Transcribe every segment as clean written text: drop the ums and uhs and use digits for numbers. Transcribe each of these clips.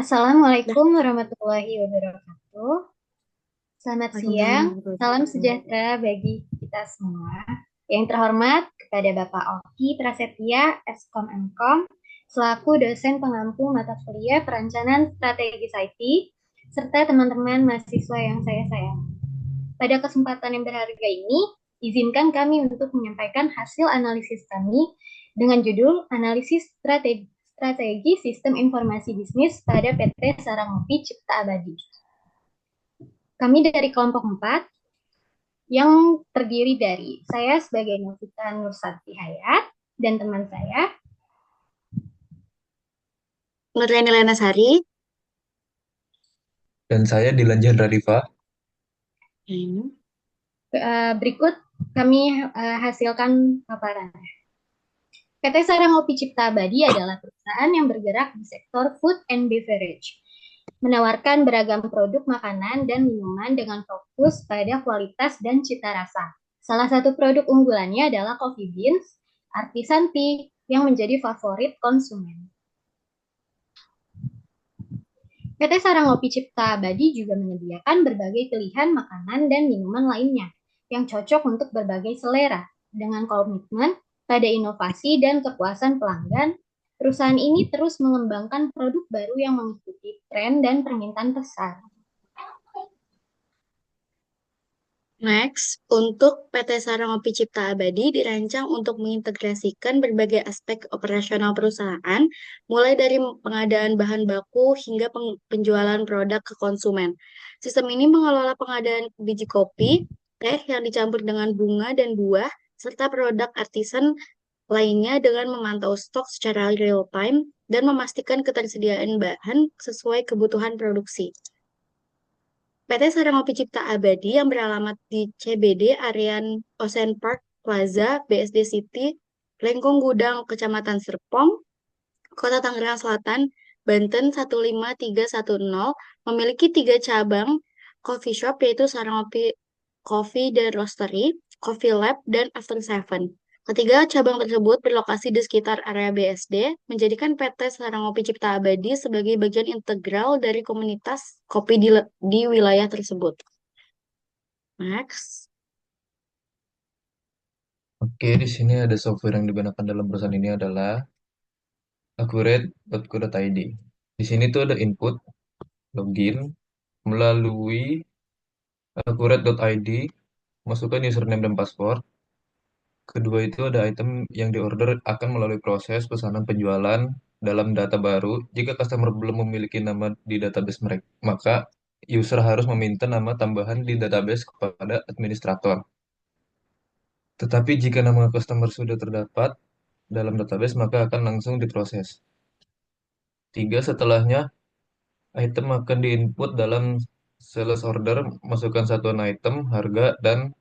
Assalamualaikum warahmatullahi wabarakatuh. Selamat siang, salam sejahtera bagi kita semua. Yang terhormat kepada Bapak Oki Prasetya, Eskom Mkom, selaku dosen pengampu mata kuliah Perencanaan Strategis IT, serta teman-teman mahasiswa yang saya sayangi. Pada kesempatan yang berharga ini, izinkan kami untuk menyampaikan hasil analisis kami dengan judul Analisis Strategi Sistem Informasi Bisnis pada PT Sarangopi Cipta Abadi. Kami dari kelompok 4 yang terdiri dari saya sebagai Novita Nursati Hayat dan teman saya Nurleni Lenasari. Dan saya Dilan Chandra Diva. Berikut kami hasilkan paparan. PT Sarangopi Cipta Abadi adalah perusahaan yang bergerak di sektor food and beverage, menawarkan beragam produk makanan dan minuman dengan fokus pada kualitas dan cita rasa. Salah satu produk unggulannya adalah coffee beans, artisan tea, yang menjadi favorit konsumen. PT Sarangopi Cipta Abadi juga menyediakan berbagai pilihan makanan dan minuman lainnya yang cocok untuk berbagai selera. Dengan komitmen pada inovasi dan kepuasan pelanggan, perusahaan ini terus mengembangkan produk baru yang mengikuti tren dan permintaan pasar. Next, untuk PT Sarangopi Cipta Abadi dirancang untuk mengintegrasikan berbagai aspek operasional perusahaan, mulai dari pengadaan bahan baku hingga penjualan produk ke konsumen. Sistem ini mengelola pengadaan biji kopi, teh yang dicampur dengan bunga dan buah, serta produk artisan lainnya dengan memantau stok secara real time dan memastikan ketersediaan bahan sesuai kebutuhan produksi. PT Sarangopi Cipta Abadi yang beralamat di CBD Arean Ocean Park Plaza, BSD City, Lengkung Gudang, Kecamatan Serpong, Kota Tangerang Selatan, Banten 15310, memiliki 3 cabang coffee shop yaitu Sarangopi Coffee dan Roastery, Coffee Lab, dan After Seven. Ketiga cabang tersebut berlokasi di sekitar area BSD, menjadikan PT Sarangopi Cipta Abadi sebagai bagian integral dari komunitas kopi di wilayah tersebut. Next. Oke, di sini ada software yang digunakan dalam perusahaan ini adalah accurate.co.id. Di sini tuh ada input, login, melalui accurate.id, masukkan username dan password. Kedua itu ada item yang diorder akan melalui proses pesanan penjualan dalam data baru. Jika customer belum memiliki nama di database mereka, maka user harus meminta nama tambahan di database kepada administrator. Tetapi jika nama customer sudah terdapat dalam database, maka akan langsung diproses. Tiga, setelahnya, item akan diinput dalam sales order, masukkan satuan item, harga, dan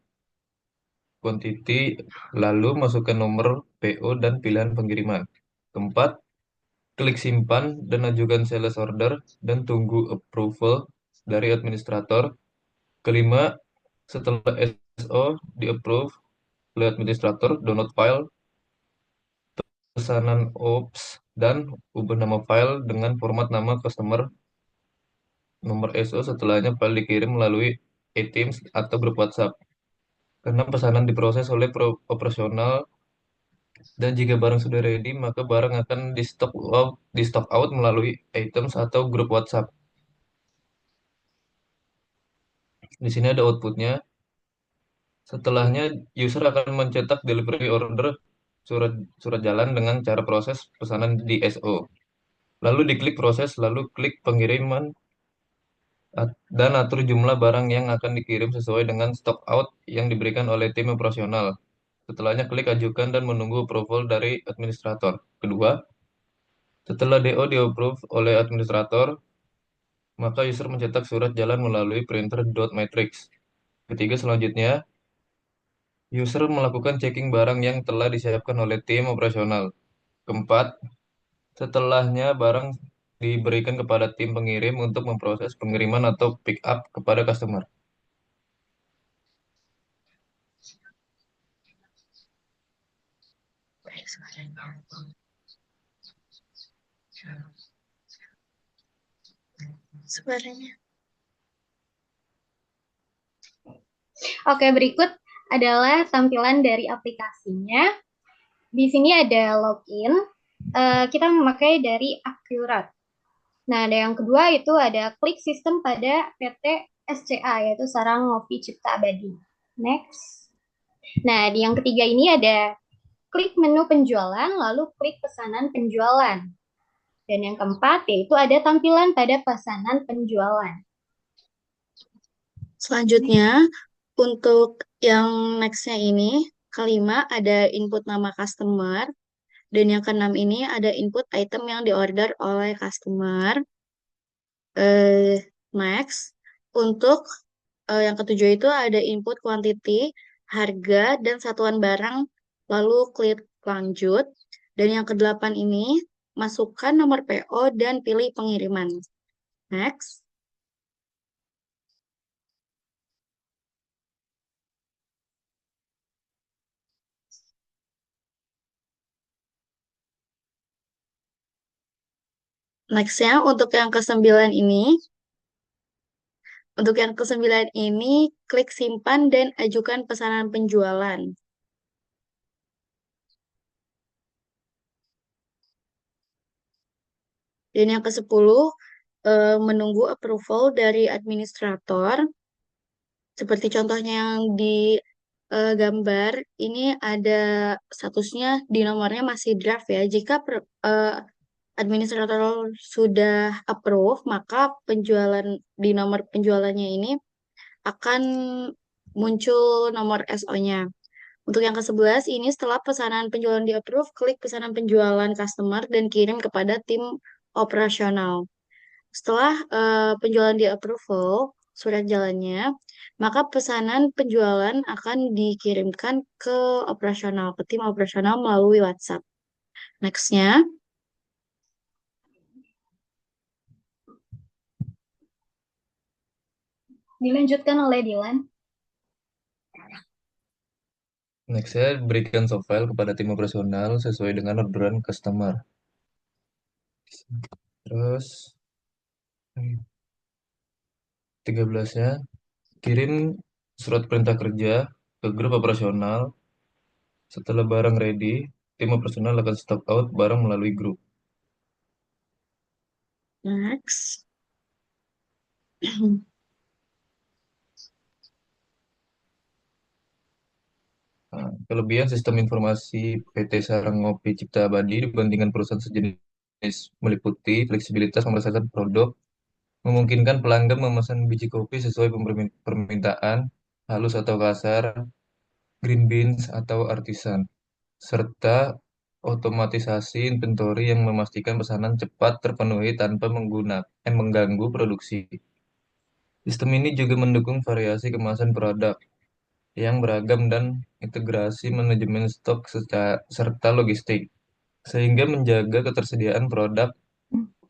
quantity, lalu masukkan nomor PO dan pilihan pengiriman. Keempat, klik simpan dan ajukan sales order dan tunggu approval dari administrator. Kelima, setelah SO di-approve oleh administrator, download file pesanan OPS dan ubah nama file dengan format nama customer, nomor SO. Setelahnya file dikirim melalui e-Teams atau grup WhatsApp. Karena pesanan diproses oleh operasional dan jika barang sudah ready, maka barang akan di stock out melalui items atau grup WhatsApp. Di sini ada outputnya. Setelahnya, user akan mencetak delivery order surat surat jalan dengan cara proses pesanan di SO. Lalu diklik proses, lalu klik pengiriman dan atur jumlah barang yang akan dikirim sesuai dengan stock out yang diberikan oleh tim operasional. Setelahnya klik ajukan dan menunggu approval dari administrator. Kedua, setelah DO di-approve oleh administrator, maka user mencetak surat jalan melalui printer.matrix. Ketiga, selanjutnya, user melakukan checking barang yang telah disiapkan oleh tim operasional. Keempat, setelahnya barang diberikan kepada tim pengirim untuk memproses pengiriman atau pick up kepada customer. suaranya. Oke, berikut adalah tampilan dari aplikasinya. Di sini ada login. Kita memakai dari Akurat. Nah, ada yang kedua itu ada klik sistem pada PT SCA, yaitu Sarang Ngopi Cipta Abadi. Next. Nah, di yang ketiga ini ada klik menu penjualan, lalu klik pesanan penjualan. Dan yang keempat yaitu ada tampilan pada pesanan penjualan. Selanjutnya, untuk yang next-nya ini, kelima ada input nama customer, dan yang keenam ini ada input item yang diorder oleh customer. Next, untuk yang ketujuh itu ada input quantity, harga, dan satuan barang, lalu klik lanjut. Dan yang kedelapan ini, masukkan nomor PO dan pilih pengiriman. Next. Next-nya, untuk yang kesembilan ini, klik simpan dan ajukan pesanan penjualan. Dan yang ke-10, menunggu approval dari administrator. Seperti contohnya yang di gambar, ini ada statusnya di nomornya masih draft ya. Jika administrator sudah approve, maka penjualan di nomor penjualannya ini akan muncul nomor SO-nya. Untuk yang ke-11 ini setelah pesanan penjualan di-approve, klik pesanan penjualan customer dan kirim kepada tim operasional. Setelah penjualan di-approval, surat jalannya, maka pesanan penjualan akan dikirimkan ke operasional, ke tim operasional melalui WhatsApp. Next-nya, Dilanjutkan oleh Dilan. Next, saya berikan soft file kepada tim operasional sesuai dengan orderan customer. Terus 13-nya, kirim surat perintah kerja ke grup operasional. Setelah barang ready, tim operasional akan stock out barang melalui grup. next. Nah, kelebihan sistem informasi PT Sarang Ngopi Cipta Abadi dibandingkan perusahaan sejenis meliputi fleksibilitas memasarkan produk, memungkinkan pelanggan memesan biji kopi sesuai permintaan, halus atau kasar, green beans atau artisan, serta otomatisasi inventory yang memastikan pesanan cepat terpenuhi tanpa mengganggu produksi. Sistem ini juga mendukung variasi kemasan produk yang beragam dan integrasi manajemen stok serta logistik, sehingga menjaga ketersediaan produk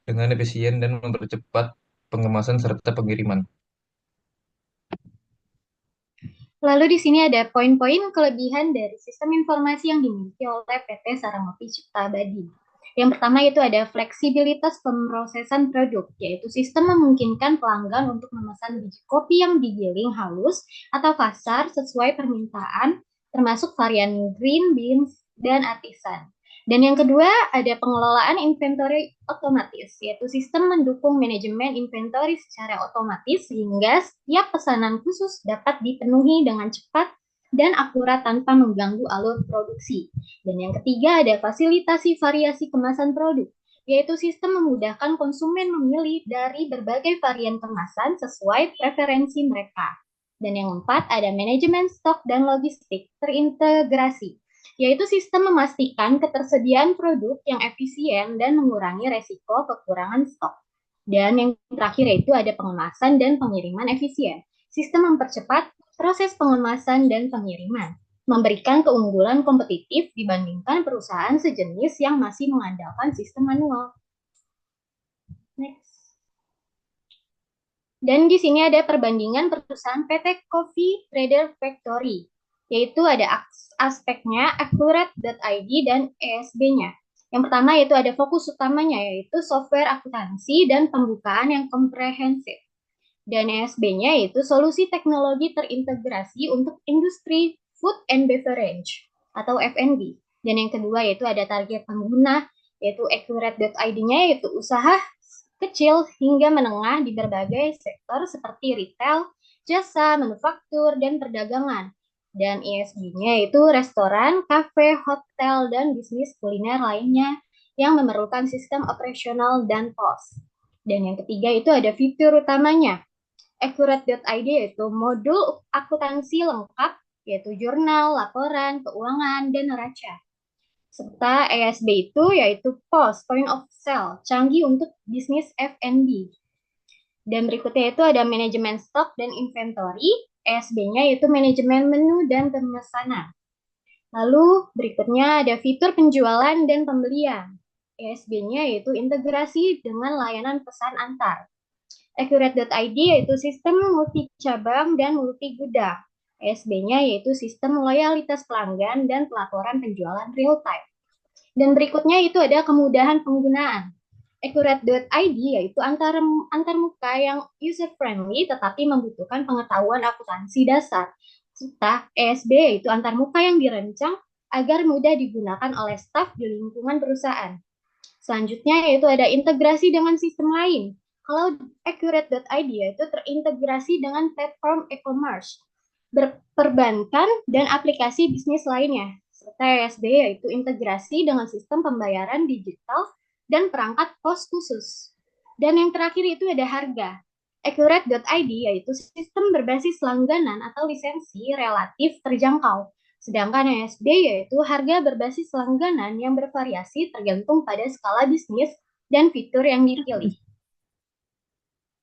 dengan efisien dan mempercepat pengemasan serta pengiriman. Lalu di sini ada poin-poin kelebihan dari sistem informasi yang dimiliki oleh PT Sarangopi Cipta Abadi. Yang pertama itu ada fleksibilitas pemrosesan produk, yaitu sistem memungkinkan pelanggan untuk memesan biji kopi yang digiling halus atau kasar sesuai permintaan, termasuk varian green beans dan artisan. Dan yang kedua, ada pengelolaan inventory otomatis, yaitu sistem mendukung manajemen inventory secara otomatis sehingga setiap pesanan khusus dapat dipenuhi dengan cepat dan akurat tanpa mengganggu alur produksi. Dan yang ketiga, ada fasilitasi variasi kemasan produk, yaitu sistem memudahkan konsumen memilih dari berbagai varian kemasan sesuai preferensi mereka. Dan yang keempat, ada manajemen stok dan logistik terintegrasi, yaitu sistem memastikan ketersediaan produk yang efisien dan mengurangi resiko kekurangan stok. Dan yang terakhir yaitu ada pengemasan dan pengiriman efisien. Sistem mempercepat proses pengemasan dan pengiriman, memberikan keunggulan kompetitif dibandingkan perusahaan sejenis yang masih mengandalkan sistem manual. Next. Dan di sini ada perbandingan perusahaan PT Coffee Trader Factory, yaitu ada aspeknya Accurate.id dan ESB-nya. Yang pertama itu ada fokus utamanya yaitu software akuntansi dan pembukaan yang komprehensif. Dan ESB-nya yaitu solusi teknologi terintegrasi untuk industri food and beverage atau F&B. Dan yang kedua yaitu ada target pengguna yaitu accurate.id-nya yaitu usaha kecil hingga menengah di berbagai sektor seperti retail, jasa, manufaktur, dan perdagangan. Dan ESG-nya itu restoran, kafe, hotel, dan bisnis kuliner lainnya yang memerlukan sistem operasional dan POS. Dan yang ketiga itu ada fitur utamanya, Accurate.id yaitu modul akuntansi lengkap, yaitu jurnal, laporan, keuangan, dan neraca. Serta ESB itu yaitu POS, Point of Sale, canggih untuk bisnis F&B. Dan berikutnya itu ada manajemen stok dan inventory, ESB-nya yaitu manajemen menu dan pemesanan. Lalu berikutnya ada fitur penjualan dan pembelian. ESB-nya yaitu integrasi dengan layanan pesan antar. Accurate.id yaitu sistem multi cabang dan multi gudang. ESB-nya yaitu sistem loyalitas pelanggan dan pelaporan penjualan real time. Dan berikutnya itu ada kemudahan penggunaan. Accurate.id yaitu antarmuka yang user friendly tetapi membutuhkan pengetahuan akuntansi dasar. Serta ESB yaitu antarmuka yang dirancang agar mudah digunakan oleh staf di lingkungan perusahaan. Selanjutnya yaitu ada integrasi dengan sistem lain. Kalau Accurate.id yaitu terintegrasi dengan platform e-commerce, perbankan, dan aplikasi bisnis lainnya. Serta ESB yaitu integrasi dengan sistem pembayaran digital dan perangkat pos khusus. Dan yang terakhir itu ada harga. Accurate.id yaitu sistem berbasis langganan atau lisensi relatif terjangkau. Sedangkan ESB yaitu harga berbasis langganan yang bervariasi tergantung pada skala bisnis dan fitur yang dipilih.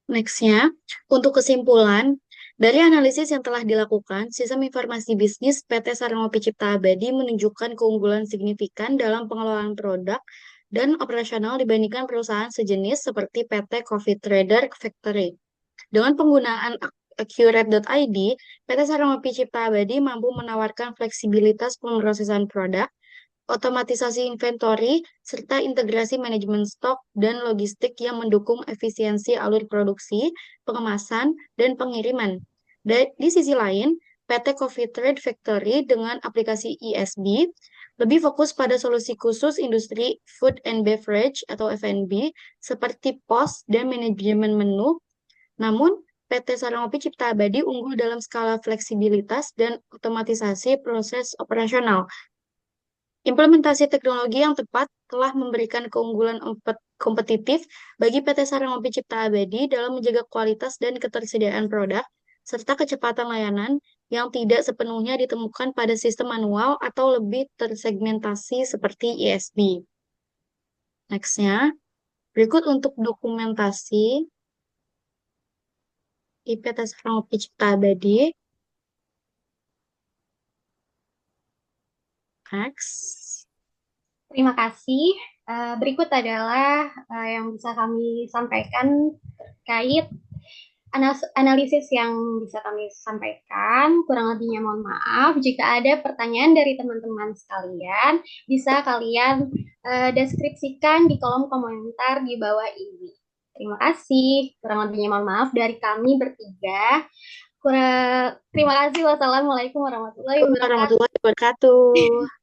Next-nya, untuk kesimpulan, dari analisis yang telah dilakukan, sistem informasi bisnis PT Sarangopi Cipta Abadi menunjukkan keunggulan signifikan dalam pengelolaan produk dan operasional dibandingkan perusahaan sejenis seperti PT Coffee Trader Factory. Dengan penggunaan Accurate.id, PT Sarangopi Cipta Abadi mampu menawarkan fleksibilitas pemrosesan produk, otomatisasi inventory, serta integrasi manajemen stok dan logistik yang mendukung efisiensi alur produksi, pengemasan, dan pengiriman. Di sisi lain, PT Coffee Trade Factory dengan aplikasi ESB lebih fokus pada solusi khusus industri food and beverage atau F&B seperti POS dan manajemen menu. Namun, PT Sarangopi Cipta Abadi unggul dalam skala fleksibilitas dan otomatisasi proses operasional. Implementasi teknologi yang tepat telah memberikan keunggulan kompetitif bagi PT Sarangopi Cipta Abadi dalam menjaga kualitas dan ketersediaan produk, serta kecepatan layanan yang tidak sepenuhnya ditemukan pada sistem manual atau lebih tersegmentasi seperti ESB. Next-nya, berikut untuk dokumentasi di PT Sarangopi Cipta Abadi. Next. Terima kasih. Berikut adalah yang bisa kami sampaikan terkait analisis yang bisa kami sampaikan. Kurang lebihnya mohon maaf. Jika ada pertanyaan dari teman-teman sekalian, bisa kalian deskripsikan di kolom komentar di bawah ini. Terima kasih. Kurang lebihnya mohon maaf dari kami bertiga. Terima kasih. Wassalamualaikum warahmatullahi wabarakatuh.